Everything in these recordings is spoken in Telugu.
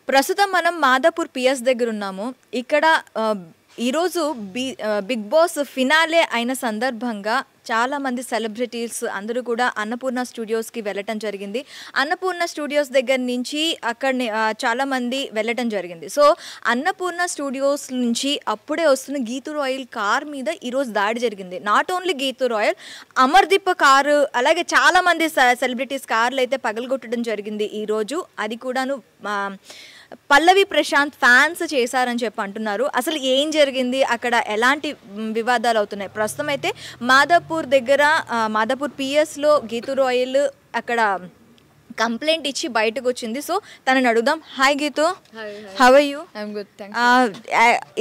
ప్రస్తుతం మనం మాదాపూర్ పిఎస్ దగ్గర ఉన్నాము. ఇక్కడ ఈరోజు బిగ్ బాస్ ఫినాలే అయిన సందర్భంగా చాలామంది సెలబ్రిటీస్ అందరూ కూడా అన్నపూర్ణ స్టూడియోస్కి వెళ్ళటం జరిగింది. అన్నపూర్ణ స్టూడియోస్ దగ్గర నుంచి అక్కడిని చాలామంది వెళ్ళటం జరిగింది. సో అన్నపూర్ణ స్టూడియోస్ నుంచి అప్పుడే వస్తున్న గీతూ రాయల్ కార్ మీద ఈరోజు దాడి జరిగింది. Not only Geethu royal, Amardeep car, అలాగే చాలామంది సెలబ్రిటీస్ కార్లు అయితే పగలగొట్టడం జరిగింది ఈరోజు. అది కూడాను పల్లవి ప్రశాంత్ ఫ్యాన్స్ చేశారని చెప్పి అంటున్నారు. అసలు ఏం జరిగింది, అక్కడ ఎలాంటి వివాదాలు అవుతున్నాయి? ప్రస్తుతం అయితే మాదాపూర్ దగ్గర మాదాపూర్ పిఎస్లో గీతూ రాయల్ అక్కడ కంప్లైంట్ ఇచ్చి బయటకు వచ్చింది. సో తనని అడుగుదాం. Hi Geetu, how are you?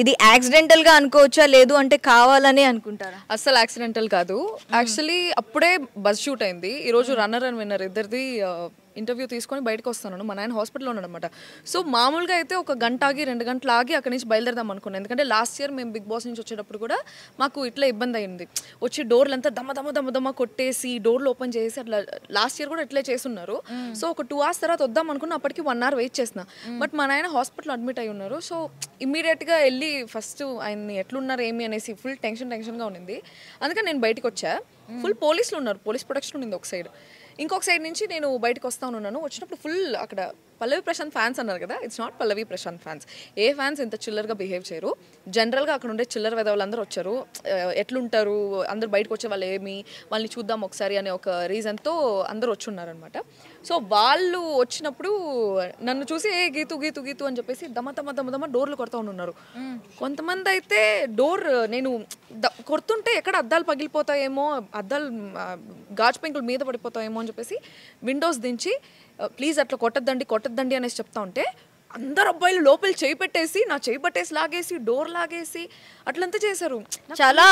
ఇది యాక్సిడెంటల్గా అనుకోవచ్చా, లేదు అంటే కావాలని అనుకుంటారా? అస్సలు యాక్సిడెంటల్ కాదు. యాక్చువల్లీ అప్పుడే బస్ షూట్ అయింది. ఈరోజు రన్నర్ అండ్ విన్నర్ ఇద్దరిది ఇంటర్వ్యూ తీసుకొని బయటకు వస్తున్నాను. మా నాయన హాస్పిటల్లో ఉన్నాడనమాట. సో మామూలుగా అయితే ఒక గంట ఆగి 2 గంటలు ఆగి అక్కడి నుంచి బయలుదేరదాం అనుకున్నాను. ఎందుకంటే లాస్ట్ ఇయర్ మేము బిగ్ బాస్ నుంచి వచ్చేటప్పుడు కూడా మాకు ఇట్లా ఇబ్బంది అయింది. వచ్చి డోర్లు అంతా దమ్మ కొట్టేసి డోర్లు ఓపెన్ చేసి అట్లా లాస్ట్ ఇయర్ కూడా ఇట్లే చేస్తున్నారు. సో ఒక 2 hours తర్వాత వద్దాం అనుకున్న అప్పటికి 1 hour వెయిట్ చేసిన. బట్ మా నాయన హాస్పిటల్ అడ్మిట్ అయి ఉన్నారు. సో ఇమ్మీడియట్గా వెళ్ళి ఫస్ట్ ఆయన్ని ఎట్లున్నారు ఏమి అనేసి ఫుల్ టెన్షన్గా ఉన్నింది. అందుకని నేను బయటకు వచ్చా. ఫుల్ పోలీసులు ఉన్నారు, పోలీస్ ప్రొటెక్షన్ ఉంది ఒక సైడ్. ఇంకొక సైడ్ నుంచి నేను బయటకు వస్తా ఉన్నాను. వచ్చినప్పుడు ఫుల్ అక్కడ పల్లవి ప్రశాంత్ ఫ్యాన్స్ అన్నారు కదా, it's not Pallavi Prashanth fans. ఏ ఫ్యాన్స్ ఇంత చిల్లర్గా బిహేవ్ చేయరు. జనరల్గా అక్కడ ఉండే చిల్లర వెదవులందరూ వచ్చారు. ఎట్లుంటారు అందరు బయటకు వచ్చే వాళ్ళు, ఏమి వాళ్ళని చూద్దాం ఒకసారి అనే ఒక రీజన్తో అందరూ వచ్చి ఉన్నారనమాట. సో వాళ్ళు వచ్చినప్పుడు నన్ను చూసి ఏ గీతు అని చెప్పేసి దమ్మ డోర్లు కొడతా ఉన్నారు. కొంతమంది అయితే డోర్ నేను కొడుతుంటే ఎక్కడ అద్దాలు పగిలిపోతాయేమో, అద్దాలు గాజు పెంకుల మీద పడిపోతాయేమో అని చెప్పేసి విండోస్ దించి ప్లీజ్ అట్లా కొట్టద్దండి అనేసి చెప్తా ఉంటే అందరు అబ్బాయిలు లోపల చేయి పెట్టేసి నా చేయి పట్టేసి లాగేసి డోర్ లాగేసి అట్లంతా చేశారు. చాలా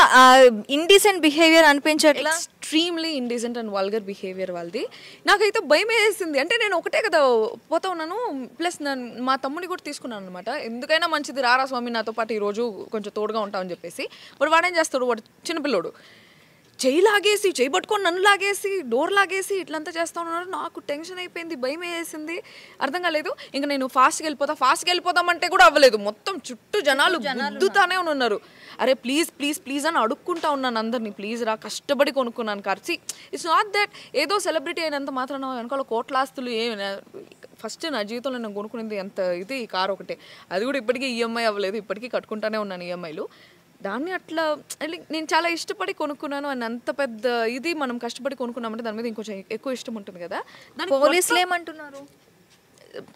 ఇండీసెంట్ బిహేవియర్ అనిపించట్లా? Extremely indecent and vulgar behaviour వాళ్ళది. నాకైతే భయం వేసింది. అంటే నేను ఒకటే కదా పోతా ఉన్నాను, ప్లస్ మా తమ్ముని కూడా తీసుకున్నాను అనమాట. ఎందుకైనా మంచిది రారా స్వామి నాతో పాటు ఈరోజు కొంచెం తోడుగా ఉంటామని చెప్పేసి. వాడేం చేస్తాడు, వాడు చిన్నపిల్లోడు చేయి పట్టుకొని నన్ను లాగేసి డోర్ లాగేసి ఇట్లంతా చేస్తా ఉన్నారు. నాకు టెన్షన్ అయిపోయింది, భయం వేసింది, అర్థం కాలేదు. ఇంకా నేను ఫాస్ట్గా వెళ్ళిపోదామంటే కూడా అవ్వలేదు. మొత్తం చుట్టూ జనాలు గుద్దుతానే ఉన్నారు. అరే ప్లీజ్ అని అడుక్కుంటా ఉన్నాను అందరినీ, ప్లీజ్ రా, కష్టపడి కొనుక్కున్నాను కార్. ఇట్స్ నాట్ దట్ ఏదో సెలబ్రిటీ అయినంత మాత్రం వెనకాల కోట్ల ఆస్తులు ఏమి. ఫస్ట్ నా జీవితంలో నేను కొనుక్కునేది ఎంత ఇది కార్ ఒకటే, అది కూడా ఇప్పటికీ ఈఎంఐ అవ్వలేదు, ఇప్పటికీ కట్టుకుంటానే ఉన్నాను ఈఎంఐలు. దాన్ని అట్లా నేను చాలా ఇష్టపడి కొనుక్కున్నాను అని అంత పెద్ద ఇది మనం కష్టపడి కొనుక్కున్నామంటే దాని మీద ఇంకొంచెం ఎక్కువ ఇష్టం ఉంటుంది కదా. పోలీసులు ఏమంటున్నారు?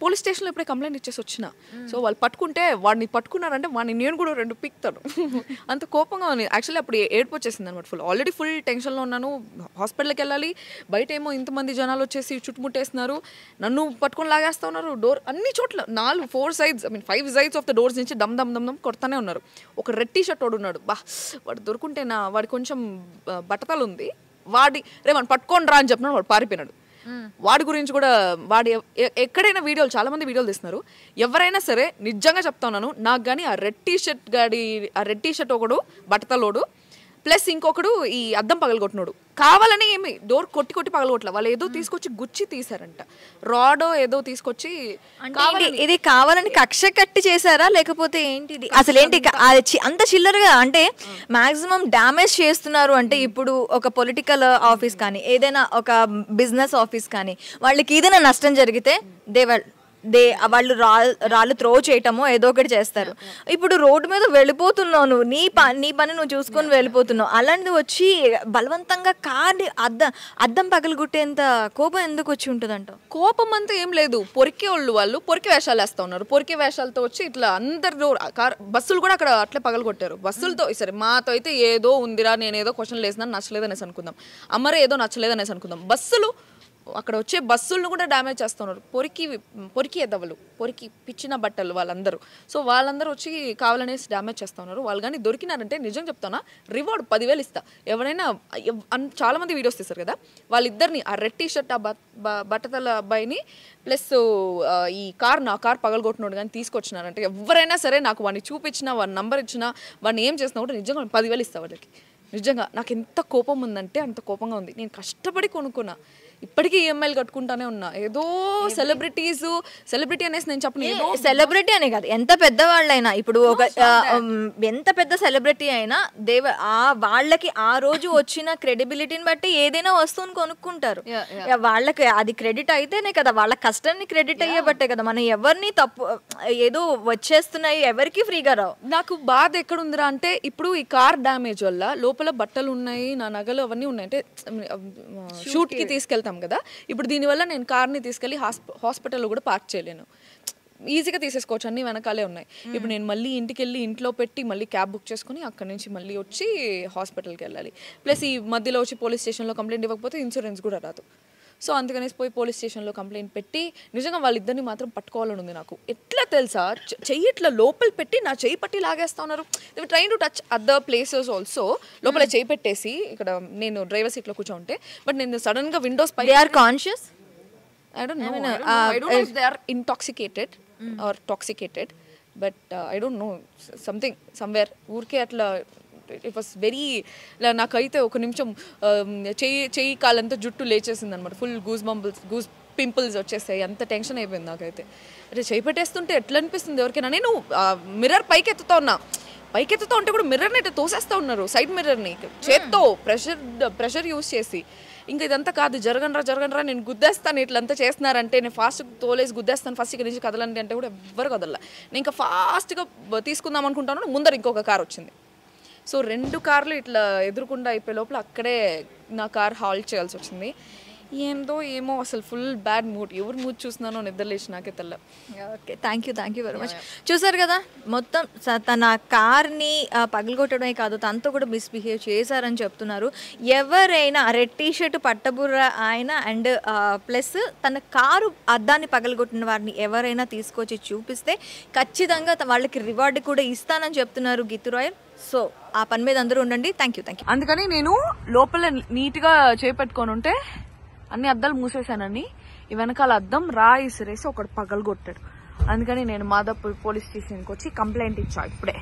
పోలీస్ స్టేషన్లో ఇప్పుడే కంప్లైంట్ ఇచ్చేసి వచ్చిన. సో వాళ్ళు పట్టుకుంటే వాడిని పట్టుకున్నారంటే వాడిని నేను కూడా 2 పిక్తాను. అంత కోపంగా ఉంది. యాక్చువల్లీ అప్పుడు ఏడుపు వచ్చేసింది అనమాట. ఆల్రెడీ ఫుల్ టెన్షన్లో ఉన్నాను. హాస్పిటల్కి వెళ్ళాలి, బయట ఏమో ఇంతమంది జనాలు వచ్చేసి చుట్టుముట్టేస్తున్నారు, నన్ను పట్టుకొని లాగేస్తా ఉన్నారు. డోర్ అన్ని చోట్ల 4 sides, 5 sides of the doors నుంచి దమ్ కొడతానే ఉన్నారు. ఒక రెడ్ టీ షర్ట్ వాడు ఉన్నాడు, వాడు దొరుకుంటేనా, వాడి కొంచెం బట్టతలు ఉంది, వాడిని పట్టుకొని రా అని చెప్పినాడు, వాడు పారిపోయినాడు. వాడి గురించి కూడా వాడు ఎక్కడైనా వీడియోలు, చాలా మంది వీడియోలు తీస్తున్నారు. ఎవరైనా సరే నిజంగా చెప్తా ఉన్నాను, నాకు కానీ ఆ రెడ్ టీ షర్ట్ ఒకడు బట్టతలోడు, ప్లస్ ఇంకొకడు ఈ అద్దం పగలగొట్టినోడు కావాలని ఏమి డోర్ కొట్టి పగలగొట్టలే. వాళ్ళు ఏదో తీసుకొచ్చి గుచ్చి తీసారంట, రాడో ఏదో తీసుకొచ్చి. ఇది కావాలని కక్ష కట్టి చేశారా లేకపోతే ఏంటి? అసలు ఏంటి అంత చిల్లరగా? అంటే మాక్సిమం డ్యామేజ్ చేస్తున్నారు అంటే ఇప్పుడు ఒక పొలిటికల్ ఆఫీస్ కానీ ఏదైనా ఒక బిజినెస్ ఆఫీస్ కానీ వాళ్ళకి ఏదైనా నష్టం జరిగితే వాళ్ళు రాళ్ళు త్రో చేయటమో ఏదో ఒకటి చేస్తారు. ఇప్పుడు రోడ్డు మీద వెళ్ళిపోతున్నావు, నీ పని నువ్వు చూసుకొని వెళ్ళిపోతున్నావు, అలాంటిది వచ్చి బలవంతంగా కార్ అద్దం పగలగొట్టేంత కోపం ఎందుకు వచ్చి ఉంటుందంట? కోపం అంతా ఏం లేదు, వాళ్ళు పొరికి వేషాలు వేస్తా ఉన్నారు. పొరికి వేషాలతో వచ్చి ఇట్లా అందరు బస్సులు కూడా అక్కడ అట్లా పగలగొట్టారు. బస్సులతో సరే మాతో అయితే ఏదో ఉందిరా, నేనేదో క్వశ్చన్ వేసినా నచ్చలేదనేసి అనుకుందాం, అమ్మరే ఏదో నచ్చలేదనేసి అనుకుందాం. బస్సులు అక్కడ వచ్చే బస్సులను కూడా డ్యామేజ్ చేస్తున్నారు. పొరికి ఎదవలు, పొరికి పిచ్చిన బట్టలు వాళ్ళందరూ. సో వాళ్ళందరూ వచ్చి కావాలనేసి డ్యామేజ్ చేస్తూ ఉన్నారు. వాళ్ళు కానీ దొరికినారంటే నిజం చెప్తానా, రివార్డ్ 10,000 ఇస్తా. ఎవరైనా చాలా మంది వీడియోస్ తీస్తారు కదా, వాళ్ళిద్దరిని ఆ రెడ్ టీ షర్ట్ ఆ బట్టతల అబ్బాయిని ప్లస్ ఈ నా కార్ పగలగొట్టినోడు కానీ తీసుకొచ్చినారంటే ఎవరైనా సరే నాకు వాడిని చూపించినా, వాడి నంబర్ ఇచ్చినా, వాడిని ఏం చేసినా కూడా నిజంగా 10,000 ఇస్తా వాళ్ళకి. నిజంగా నాకు ఎంత కోపం ఉందంటే అంత కోపంగా ఉంది. నేను కష్టపడి కొనుక్కున్నా, ఇప్పటికీ ఈఎంఐలు కట్టుకుంటానే ఉన్నా. ఏదో సెలబ్రిటీ అనేసి నేను చెప్పను, ఏదో సెలబ్రిటీ అనే కాదు, ఎంత పెద్దవాళ్ళైనా ఇప్పుడు ఒక ఎంత పెద్ద సెలబ్రిటీ అయినా వాళ్ళకి ఆ రోజు వచ్చిన క్రెడిబిలిటీని బట్టి ఏదైనా వస్తువుని కొనుక్కుంటారు. వాళ్ళకి అది క్రెడిట్ అయితేనే కదా, వాళ్ళ కష్టాన్ని క్రెడిట్ అయ్యేబట్టే కదా. మనం ఎవరిని తప్పు ఏదో వచ్చేస్తున్నాయి ఎవరికి ఫ్రీగా రావు. నాకు బాధ ఎక్కడ ఉందిరా అంటే, ఇప్పుడు ఈ కార్ డ్యామేజ్ వల్ల లోపల బట్టలు ఉన్నాయి, నా నగలు అవన్నీ ఉన్నాయి, అంటే షూట్ కి తీసుకెళ్తాం కదా. ఇప్పుడు దీనివల్ల నేను కార్ని తీసుకెళ్ళి హాస్పిటల్లో కూడా పార్క్ చేయలేను, ఈజీగా తీసేసుకోవచ్చు, అన్ని వెనకాలే ఉన్నాయి. ఇప్పుడు నేను మళ్ళీ ఇంటికి వెళ్ళి ఇంట్లో పెట్టి మళ్ళీ క్యాబ్ బుక్ చేసుకుని అక్కడి నుంచి మళ్ళీ వచ్చి హాస్పిటల్కి వెళ్ళాలి. ప్లస్ ఈ మధ్యలో వచ్చి పోలీస్ స్టేషన్లో కంప్లైంట్ ఇవ్వకపోతే ఇన్సూరెన్స్ కూడా రాదు. సో అందుకనేసి పోలీస్ స్టేషన్లో కంప్లైంట్ పెట్టి నిజంగా వాళ్ళిద్దరిని మాత్రం పట్టుకోవాలని ఉంది నాకు. ఎట్లా తెలుసా, చెయ్యి ఇట్లా లోపల పెట్టి నా చెయ్యి పట్టి లాగేస్తా ఉన్నారు. Trying to touch other places also. లోపల చెయ్యి పెట్టేసి ఇక్కడ నేను డ్రైవర్ సీట్లో కూర్చోంటే, బట్ నేను సడన్ గా విండోస్ పై conscious I don't know if they are intoxicated or toxicated, but I don't know, somewhere ఊరికే అట్లా. ఇట్ వాస్ వెరీ, నాకైతే ఒక నిమిషం చెయ్యి కాలంతా జుట్టు లేచేసింది అనమాట. ఫుల్ గూస్ పింపుల్స్ వచ్చేసాయి, అంత టెన్షన్ అయిపోయింది నాకైతే. అంటే చెయ్యి పెట్టేస్తుంటే ఎట్లా అనిపిస్తుంది ఎవరికైనా. నేను మిర్రర్ పైకి ఎత్తుతా ఉంటే కూడా మిర్రర్ని ఇట్లా తోసేస్తూ ఉన్నారు, సైడ్ మిర్రర్ని చేత్తో ప్రెషర్ యూస్ చేసి. ఇంకా ఇదంతా కాదు, జరగనరా నేను గుద్దేస్తాను, ఇట్లంతా చేస్తున్నారంటే నేను ఫాస్ట్ తోలేసి గుద్దేస్తాను, ఫస్ట్ ఇక్కడ నుంచి కదలండి అంటే కూడా ఎవ్వరు కదల్లా. నేను ఇంకా ఫాస్ట్గా తీసుకుందాం అనుకుంటాను, ముందర ఇంకొక కార్ వచ్చింది. సో 2 కార్లు ఇట్లా ఎదురుకుండా అయిపోయే లోపల అక్కడే నా కార్ హాల్ట్ చేయాల్సి వచ్చింది. ఏమో అసలు ఫుల్ బ్యాడ్ మూడ్, ఎవరు మూడ్ చూస్తున్నానో నిద్రలేసి నాకే తెల్ల. Okay, thank you very much. చూసారు కదా, మొత్తం తన కార్ని పగలగొట్టడమే కాదు, తనతో కూడా మిస్బిహేవ్ చేశారని చెప్తున్నారు. ఎవరైనా రెడ్ టీషర్ట్ పట్టబుర్ర ఆయన అండ్ ప్లస్ తన కారు అద్దాన్ని పగలగొట్టిన వారిని ఎవరైనా తీసుకొచ్చి చూపిస్తే ఖచ్చితంగా వాళ్ళకి రివార్డు కూడా ఇస్తానని చెప్తున్నారు గీతూ రాయల్. సో ఆ పని మీద అందరూ ఉండండి. Thank you. అందుకని నేను లోపల నీట్గా చేపెట్టుకొని ఉంటే అన్ని అద్దాలు మూసేసానని ఈ వెనకాల అద్దం ఇసిరేసి ఒకటి పగలగొట్టాడు. అందుకని నేను మాదాపూర్ పోలీస్ స్టేషన్కి వచ్చి కంప్లైంట్ ఇచ్చా ఇప్పుడే.